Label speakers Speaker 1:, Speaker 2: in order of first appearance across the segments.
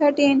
Speaker 1: 13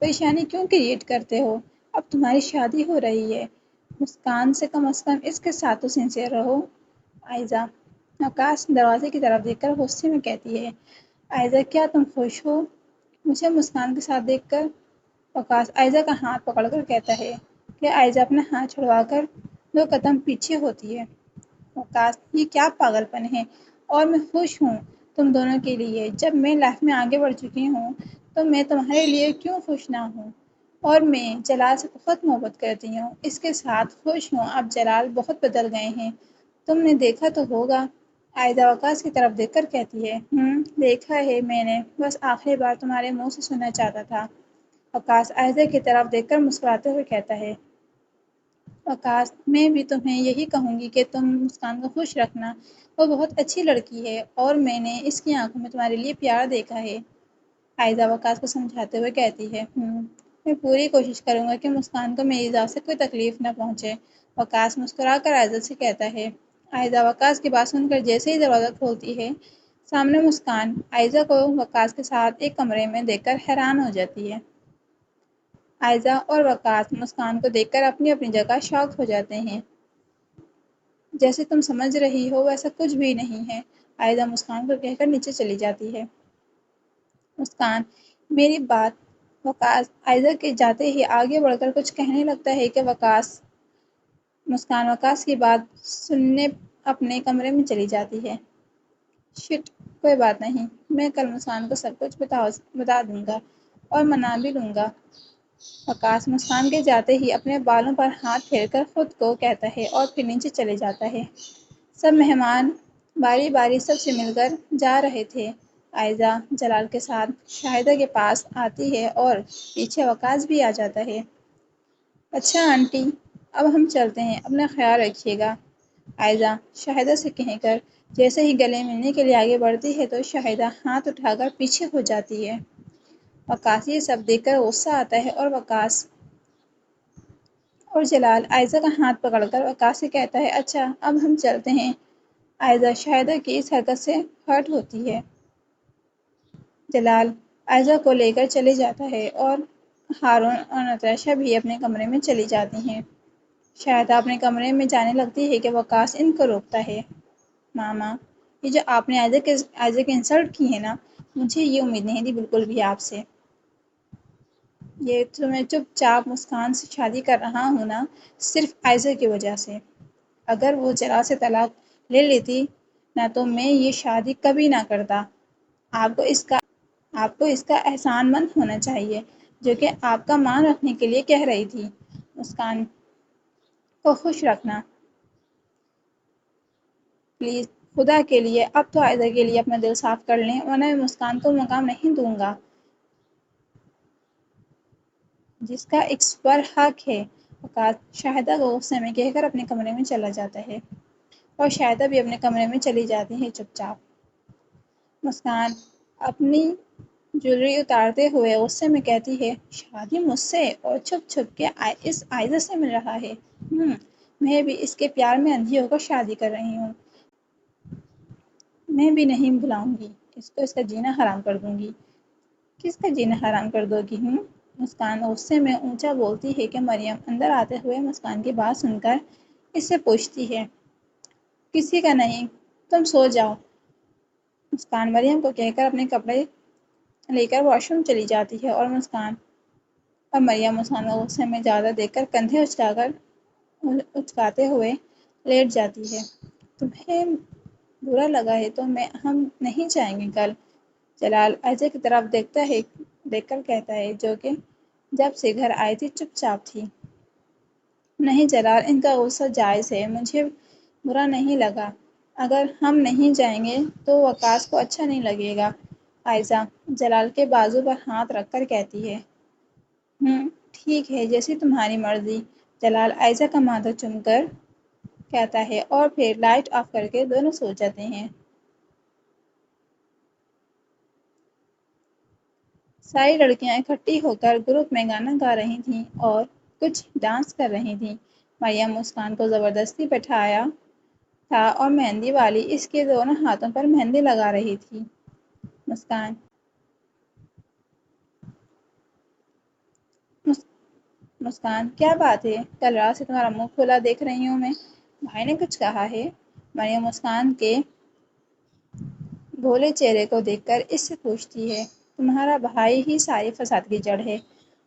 Speaker 1: پریشانی کیوں کریٹ کرتے ہو؟ اب تمہاری شادی ہو رہی ہے، مسکان سے کم اس کے ساتھ تو سنسیئر رہو۔ آئزہ وقاص دروازے کی طرف دیکھ کر غصے میں کہتی ہے، آئزہ کیا تم خوش ہو مجھے مسکان کے ساتھ دیکھ کر؟ وقاص آئزہ کا ہاتھ پکڑ کر کہتا ہے کہ آئزہ اپنا ہاتھ چھڑوا کر 2 قدم پیچھے ہوتی ہے۔ وقاص یہ کیا پاگل پن ہے؟ اور میں خوش ہوں تم دونوں کے لیے، جب میں لائف میں آگے بڑھ چکی ہوں تو میں تمہارے لیے کیوں خوش نہ ہوں؟ اور میں جلال سے بہت محبت کرتی ہوں، اس کے ساتھ خوش ہوں۔ اب جلال بہت بدل گئے ہیں، تم نے دیکھا تو ہوگا۔ آئزہ وقاص کی طرف دیکھ کر کہتی ہے، دیکھا ہے میں نے، بس آخری بار تمہارے منہ سے سننا چاہتا تھا۔ وقاص آئزہ کی طرف دیکھ کر مسکراتے ہوئے کہتا ہے، وقاص میں بھی تمہیں یہی کہوں گی کہ تم مسکان کو خوش رکھنا، وہ بہت اچھی لڑکی ہے اور میں نے اس کی آنکھوں میں تمہارے لیے پیار دیکھا ہے۔ آئزہ وقاص کو سمجھاتے ہوئے کہتی ہے، میں پوری کوشش کروں گا کہ مسکان کو میری ذات سے کوئی تکلیف نہ پہنچے۔ وقاص مسکرا کر آئزہ سے کہتا ہے۔ آئزہ وقاص کی بات سن کر جیسے ہی دروازہ کھولتی ہے، سامنے مسکان آئزہ کو وقاص کے ساتھ ایک کمرے میں دیکھ کر حیران ہو جاتی ہے۔ آئزہ اور وقاص مسکان کو دیکھ کر اپنی اپنی جگہ شاک ہو جاتے ہیں۔ جیسے تم سمجھ رہی ہو ویسا کچھ بھی نہیں ہے، آئزہ مسکان کو کہہ کر نیچے چلی جاتی ہے۔ مسکان میری بات، وقاص آئزہ کے جاتے ہی آگے بڑھ کر کچھ کہنے لگتا ہے کہ مسکان وقاص کی بات سننے اپنے کمرے میں چلی جاتی ہے۔ شٹ، کوئی بات نہیں، میں کل مسکان کو سب کچھ بتا دوں گا اور منا بھی لوں گا۔ وقاص مسکان کے جاتے ہی اپنے بالوں پر ہاتھ پھیر کر خود کو کہتا ہے اور پھر نیچے چلے جاتا ہے۔ سب مہمان باری باری سب سے مل کر جا رہے تھے۔ آئزہ جلال کے ساتھ شاہدہ کے پاس آتی ہے اور پیچھے وقاص بھی آ جاتا ہے۔ اچھا آنٹی، اب ہم چلتے ہیں، اپنا خیال رکھیے گا، آئزہ شاہدہ سے کہہ کر جیسے ہی گلے ملنے کے لیے آگے بڑھتی ہے تو شاہدہ ہاتھ اٹھا کر پیچھے ہو جاتی ہے۔ وقاص یہ سب دیکھ کر غصہ آتا ہے اور وقاص اور جلال آئزہ کا ہاتھ پکڑ کر وقاص سے کہتا ہے، اچھا اب ہم چلتے ہیں۔ آئزہ شاہدہ کی اس حرکت سے ہرٹ ہوتی ہے۔ جلال آئزہ کو لے کر چلے جاتا ہے اور ہارون اور نتاشا بھی اپنے کمرے میں چلی جاتی ہیں۔ شاہدہ اپنے کمرے میں جانے لگتی ہے کہ وقاص ان کو روکتا ہے۔ ماما، یہ جو آپ نے آئزہ کی انسلٹ کی ہے نا، مجھے یہ امید نہیں تھی بالکل بھی آپ سے۔ یہ تو میں چپ چاپ مسکان سے شادی کر رہا ہوں نا، صرف آئزہ کی وجہ سے۔ اگر وہ جلال سے طلاق لے لیتی نہ تو میں یہ شادی کبھی نہ کرتا۔ آپ کو اس کا احسان مند ہونا چاہیے، جو کہ آپ کا مان رکھنے کے لیے کہہ رہی تھی۔ مسکان کو خوش رکھنا، پلیز خدا کے لیے اب تو آئزہ کے لیے اپنا دل صاف کر لیں، ورنہ میں مسکان کو مقام نہیں دوں گا جس کا ایک پر حق ہے۔ وقاص شاہدہ کو غصے میں کہہ کر اپنے کمرے میں چلا جاتا ہے اور شاہدہ بھی اپنے کمرے میں چلی جاتی ہے چپ چاپ۔ مسکان اپنی جویلری اتارتے ہوئے غصے میں کہتی ہے، شادی مجھ سے اور چھپ چھپ کے اس آئزہ سے مل رہا ہے۔ میں بھی اس کے پیار میں اندھی ہو کر شادی کر رہی ہوں۔ میں بھی نہیں بلاؤں گی اس کو، اس کا جینا حرام کر دوں گی۔ کس کا جینا حرام کر دو گی؟ مسکان غصے میں اونچا بولتی ہے کہ مریم اندر آتے ہوئے مسکان کی بات سن کر اس سے پوچھتی ہے، کسی کا نہیں، تم سو جاؤ۔ مسکان مریم کو کہہ کر اپنے کپڑے لے کر واش روم چلی جاتی ہے اور مریم مسکان کو غصے میں زیادہ دیکھ کر کندھے اچکاتے ہوئے لیٹ جاتی ہے۔ تمہیں برا لگا ہے تو ہم نہیں جائیں گے کل؟ جلال آئزہ کی طرف دیکھ کر کہتا ہے، جو کہ جب سے گھر آئی تھی چپ چاپ تھی۔ نہیں جلال، ان کا غصہ جائز ہے، مجھے برا نہیں لگا۔ اگر ہم نہیں جائیں گے تو وقاص کو اچھا نہیں لگے گا۔ آئزہ جلال کے بازو پر ہاتھ رکھ کر کہتی ہے، ٹھیک ہے، جیسی تمہاری مرضی۔ جلال آئزہ کا ماتھا چوم کر کہتا ہے اور پھر لائٹ آف کر کے دونوں سو جاتے ہیں۔ ساری لڑکیاں اکٹھی ہو کر گروپ میں گانا گا رہی تھیں اور کچھ ڈانس کر رہی تھیں۔ مریم مسکان کو زبردستی بٹھایا تھا اور مہندی والی اس کے دونوں ہاتھوں پر مہندی لگا رہی تھی۔ مسکان مسکان: کیا بات ہے، کل رات سے تمہارا منہ کھلا دیکھ رہی ہوں میں، بھائی نے کچھ کہا ہے؟ مریم مسکان کے بھولے چہرے کو دیکھ کر اس سے پوچھتی ہے: تمہارا بھائی ہی ساری فساد کی جڑ ہے،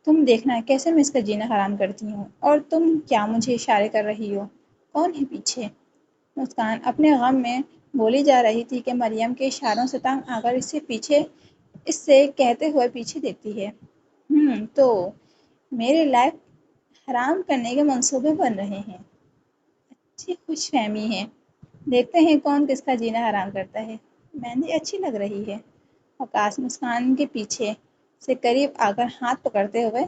Speaker 1: تم دیکھنا کیسے میں اس کا جینا حرام کرتی ہوں، اور تم کیا مجھے اشارے کر رہی ہو؟ کون ہے پیچھے؟ مسکان اپنے غم میں بولی جا رہی تھی کہ مریم کے اشاروں سے تنگ آ کر اس سے کہتے ہوئے پیچھے دیکھتی ہے: تو میرے لائف حرام کرنے کے منصوبے بن رہے ہیں۔ اچھی خوش فہمی ہے، دیکھتے ہیں کون کس کا جینا حرام کرتا ہے۔ مہندی اچھی لگ رہی ہے۔ وقاص مسکان کے پیچھے سے قریب آ کر ہاتھ پکڑتے ہوئے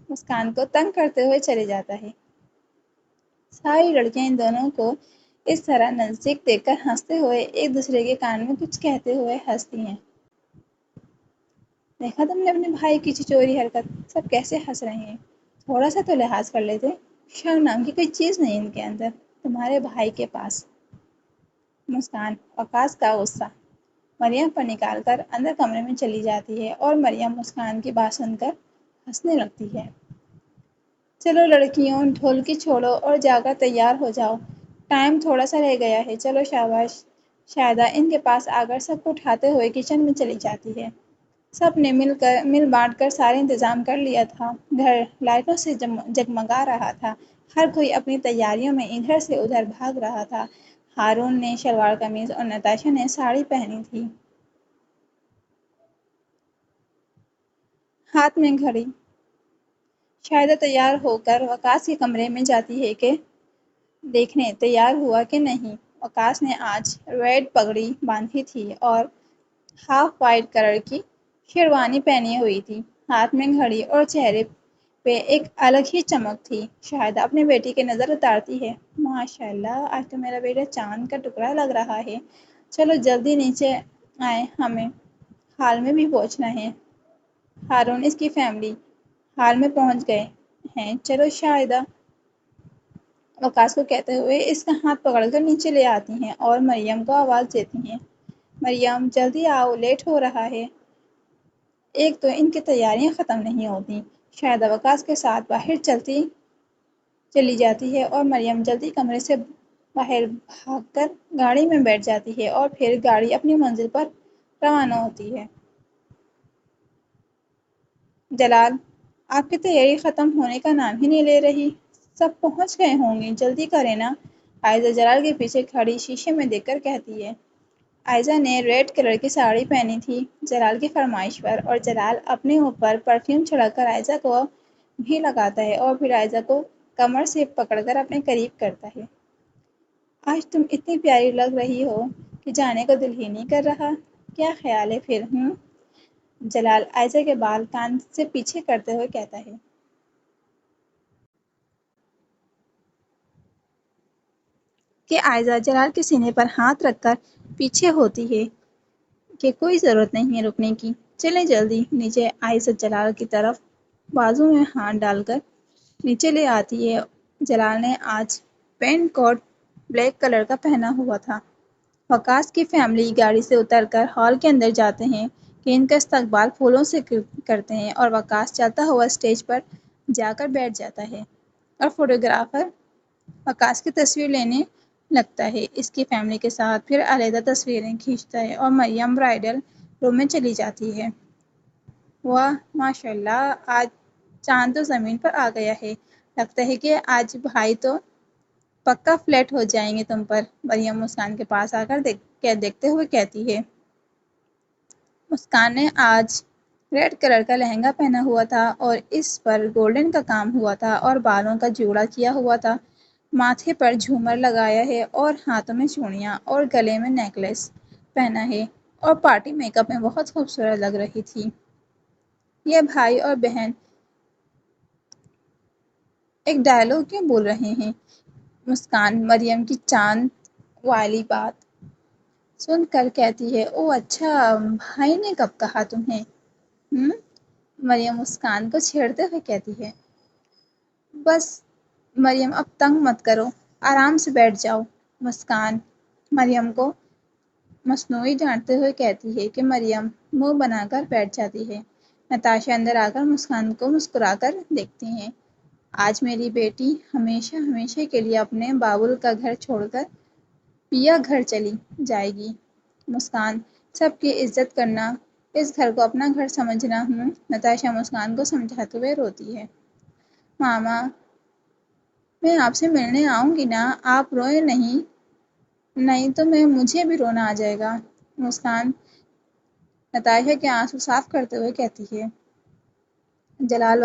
Speaker 1: مسکان کو تنگ کرتے ہوئے چلے جاتا ہے۔ ساری لڑکیاں ان دونوں کو اس طرح نزدیک دیکھ کر ہنستے ہوئے ایک دوسرے کے کان میں کچھ کہتے ہوئے ہنستی ہیں۔ دیکھا تم نے اپنے بھائی کی چچوری حرکت، سب کیسے ہنس رہے ہیں۔ تھوڑا سا تو لحاظ کر لیتے، شرم نام کی کوئی چیز نہیں ان کے اندر، تمہارے بھائی کے پاس۔ مسکان وقاص کا غصہ مریم پر نکال کر اندر کمرے میں چلی جاتی ہے اور مریم مسکان کی بات سن کر ہنسنے لگتی ہے۔ چلو لڑکیوں، ڈھولکی چھوڑو اور جا کر تیار ہو جاؤ، ٹائم تھوڑا سا رہ گیا ہے، چلو شاباش۔ شاہدہ ان کے پاس آ کر سب کو اٹھاتے ہوئے کچن میں چلی جاتی ہے۔ سب نے مل بانٹ کر سارے انتظام کر لیا تھا، گھر لائٹوں سے جگمگا رہا تھا، ہر کوئی اپنی تیاریوں میں ادھر سے ادھر بھاگ رہا تھا۔ ہارون نے شلوار قمیض اور نتاشا نے ساڑی پہنی تھی، ہاتھ میں گھڑی۔ شاہدہ تیار ہو کر وقاص کے کمرے میں جاتی ہے کہ دیکھنے تیار ہوا کہ نہیں۔ وقاص نے آج ریڈ پگڑی باندھی تھی اور ہاف وائٹ کلر کی شیروانی پہنی ہوئی تھی، ہاتھ میں گھڑی اور چہرے پہ ایک الگ ہی چمک تھی۔ شاہدہ اپنے بیٹی کی نظر اتارتی ہے: ماشاء اللہ، آج تو میرا بیٹا چاند کا ٹکڑا لگ رہا ہے۔ چلو جلدی نیچے آئیں، ہمیں ہال میں بھی پہنچنا ہے۔ ہارون اس کی فیملی ہال میں پہنچ گئے ہیں، چلو۔ شاہدہ وقاص کو کہتے ہوئے اس کا ہاتھ پکڑ کر نیچے لے آتی ہیں اور مریم کو آواز دیتی ہیں: مریم جلدی آؤ، لیٹ ہو رہا ہے۔ ایک تو ان کی تیاریاں ختم نہیں ہوتی۔ شاہدہ وقاص کے ساتھ باہر چلی جاتی ہے اور مریم جلدی کمرے سے باہر بھاگ کر گاڑی میں بیٹھ جاتی ہے اور پھر گاڑی اپنی منزل پر روانہ ہوتی ہے۔ جلال: آپ کی تیاری ختم ہونے کا نام ہی نہیں لے رہی، سب پہنچ گئے ہوں گے، جلدی کریں نا۔ عائزہ جلال کے پیچھے کھڑی شیشے میں دیکھ کر کہتی ہے۔ عائزہ نے ریڈ کلر کی ساڑی پہنی تھی جلال کی فرمائش پر، اور جلال اپنے اوپر پرفیوم چھڑک کر عائزہ کو بھی لگاتا ہے اور پھر عائزہ کو کمر سے پکڑ کر اپنے قریب کرتا ہے۔ آج تم اتنی پیاری لگ رہی ہو کہ جانے کو دل ہی نہیں کر رہا، کیا خیال ہے پھر؟ جلال عائزہ کے بال کان سے پیچھے کرتے ہوئے کہتا ہے کہ عائزہ جلال کے سینے پر ہاتھ رکھ کر پیچھے ہوتی ہے کہ کوئی ضرورت نہیں ہے رکنے کی، چلیں جلدی نیچے۔ عائزہ جلال کی طرف بازو میں ہاتھ ڈال کر نیچے لے آتی ہے۔ جلال نے آج پینٹ کوٹ بلیک کلر کا پہنا ہوا تھا۔ وقاص کی فیملی گاڑی سے اتر کر ہال کے اندر جاتے ہیں کہ ان کا استقبال پھولوں سے کرتے ہیں، اور وقاص چلتا ہوا اسٹیج پر جا کر بیٹھ جاتا ہے اور فوٹوگرافر وقاص کی تصویر لینے لگتا ہے اس کی فیملی کے ساتھ، پھر علیحدہ تصویریں کھینچتا ہے اور مریم برائڈل روم میں چلی جاتی ہے۔ واہ ماشاء اللہ، آج چاند تو زمین پر آ گیا ہے، لگتا ہے کہ آج بھائی تو پکا فلیٹ ہو جائیں گے تم پر۔ مریم مسکان کے پاس آ کر دیکھتے ہوئے کہتی ہے۔ مسکان نے آج ریڈ کلر کا لہنگا پہنا ہوا تھا اور اس پر گولڈن کا کام ہوا تھا اور بالوں کا جوڑا کیا ہوا تھا، ماتھے پر جھومر لگایا ہے اور ہاتھوں میں چوڑیاں اور گلے میں نیکلیس پہنا ہے، اور پارٹی میک اپ میں بہت خوبصورت لگ رہی تھی۔ یہ بھائی اور بہن ایک ڈائلاگ کیوں بول رہے ہیں؟ مسکان مریم کی چاند والی بات سن کر کہتی ہے: او اچھا، بھائی نے کب کہا تمہیں؟ مریم مسکان کو چھیڑتے ہوئے کہتی ہے۔ بس مریم اب تنگ مت کرو، آرام سے بیٹھ جاؤ۔ مسکان مریم کو مصنوعی ڈانٹتے ہوئے کہتی ہے کہ مریم منہ بنا کر بیٹھ جاتی ہے۔ نتاشا اندر آ کر مسکان کو مسکرا کر دیکھتی ہیں۔ آج میری بیٹی ہمیشہ ہمیشہ کے لیے اپنے بابل کا گھر چھوڑ کر پیا گھر چلی جائے گی۔ مسکان سب کی عزت کرنا، اس گھر کو اپنا گھر سمجھنا ہوں۔ نتاشا مسکان کو سمجھاتے ہوئے روتی ہے۔ ماما، میں آپ سے ملنے آؤں گی نا، آپ روئے نہیں، نہیں تو مجھے بھی رونا آ جائے گا۔ مسکان نتاشا کے آنسو صاف کرتے ہوئے کہتی ہے۔ جلال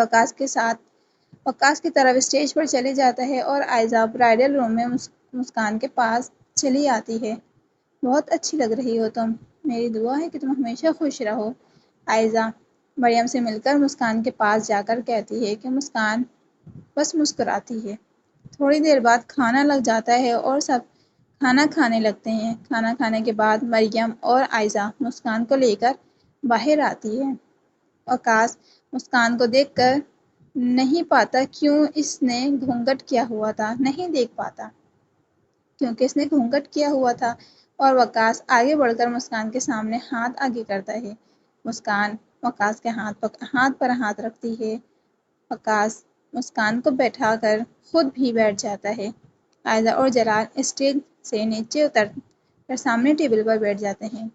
Speaker 1: وقاص کی طرف اسٹیج پر چلے جاتا ہے اور آئزہ برائڈل روم میں مسکان کے پاس چلی آتی ہے۔ بہت اچھی لگ رہی ہو تم، میری دعا ہے کہ تم ہمیشہ خوش رہو۔ آئزہ مریم سے مل کر مسکان کے پاس جا کر کہتی ہے کہ مسکان بس مسکراتی ہے۔ تھوڑی دیر بعد کھانا لگ جاتا ہے اور سب کھانا کھانے لگتے ہیں۔ کھانا کھانے کے بعد مریم اور آئزہ مسکان کو لے کر باہر آتی ہے۔ وقاص مسکان کو دیکھ کر نہیں پاتا کیوں اس نے گھونگھٹ کیا ہوا تھا، نہیں دیکھ پاتا کیونکہ اس نے گھونگھٹ کیا ہوا تھا، اور وقاص آگے بڑھ کر مسکان کے سامنے ہاتھ آگے کرتا ہے۔ مسکان وقاص کے ہاتھ پر ہاتھ رکھتی ہے۔ وقاص مسکان کو بیٹھا کر خود بھی بیٹھ جاتا ہے۔ آئزہ اور جلال اسٹیج سے نیچے اتر کر سامنے ٹیبل پر بیٹھ جاتے ہیں۔